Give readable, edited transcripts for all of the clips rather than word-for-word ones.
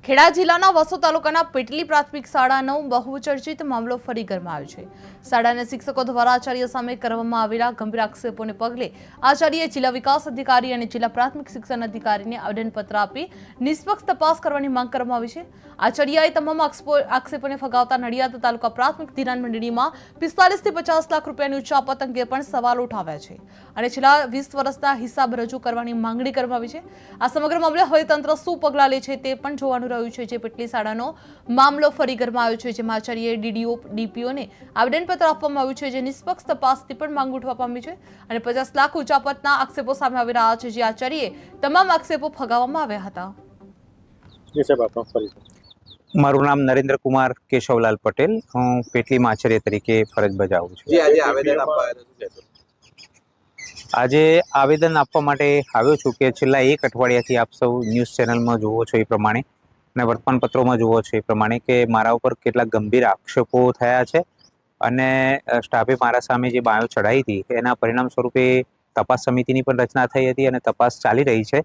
ખેડા જિલ્લાના વસો તાલુકાના પેટલી પ્રાથમિક શાળાનો બહુચર્ચિત મામલો ફરી ગરમાયો છે। શાળાના શિક્ષકો દ્વારા આચાર્ય સામે કરવામાં આવેલા ગંભીર આક્ષેપોને પગલે આચાર્યએ જિલ્લા વિકાસ અધિકારી અને જિલ્લા પ્રાથમિક શિક્ષણ અધિકારીને આવેદનપત્ર આપી નિષ્પક્ષ તપાસ કરવાની માંગ કરવામાં આવી છે। આચાર્યએ તમામ આક્ષેપોને ફગાવતા નડિયાદ તાલુકા પ્રાથમિક ધિરાણ મંડળીમાં 45 થી 50 લાખ રૂપિયાની ઉચાપત અંગે પણ સવાલ ઉઠાવ્યા છે અને છેલ્લા 20 વર્ષના હિસાબ રજૂ કરવાની માંગણી કરવામાં આવી છે। આ સમગ્ર મામલે હવે તંત્ર શું પગલાં લે છે તે પણ જોવાનું છે। પેટલી શાળાનો મામલો ફરી ગરમાયો છે, જેમાં આચાર્ય ડીડીઓ ડીપીઓને આવેદનપત્ર આપવામાં આવ્યું છે, જે નિષ્પક્ષ તપાસની પણ માંગ ઉઠવા પામી છે અને 50 લાખ ઉચાપતના આક્ષેપો સામે આવી રહ્યા છે, જે આચાર્યએ તમામ આક્ષેપો ફગાવવામાં આવ્યા હતા। મારું નામ નરેન્દ્ર કુમાર કેશવલાલ પટેલ, હું પેટલીમાં આચાર્ય તરીકે ફરજ બજાવું છું। આજે આવેદન આપવા માટે આવ્યો છું કે છેલ્લા એક અઠવાડિયાથી આપ સૌ ન્યૂઝ ચેનલમાં જુઓ છો એ પ્રમાણે અને વર્તમાનપત્રોમાં જુઓ છો એ પ્રમાણે કે મારા ઉપર કેટલાક ગંભીર આક્ષેપો થયા છે અને સ્ટાફે મારા સામે જે બાયો ચડાવી હતી એના પરિણામ સ્વરૂપે તપાસ સમિતિની પણ રચના થઈ હતી અને તપાસ ચાલી રહી છે।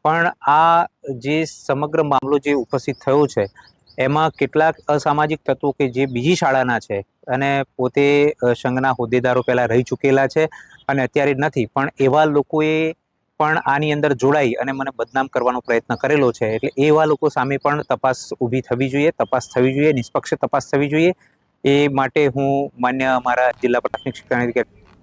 પણ આ જે સમગ્ર મામલો જે ઉપસ્થિત થયો છે એમાં કેટલાક અસામાજિક તત્વો કે જે બીજી શાળાના છે અને પોતે સંઘના હોદ્દેદારો પહેલાં રહી ચૂકેલા છે અને અત્યારે નથી, પણ એવા લોકોએ પણ આની અંદર જોડાઈ અને મને બદનામ કરવાનો પ્રયત્ન કરેલો છે। એટલે એવા લોકો સામે પણ તપાસ ઊભી થવી જોઈએ, તપાસ થવી જોઈએ, નિષ્પક્ષ તપાસ થવી જોઈએ। એ માટે હું માન્ય અમારા જિલ્લા પ્રાથમિક શિક્ષણ અધિકારી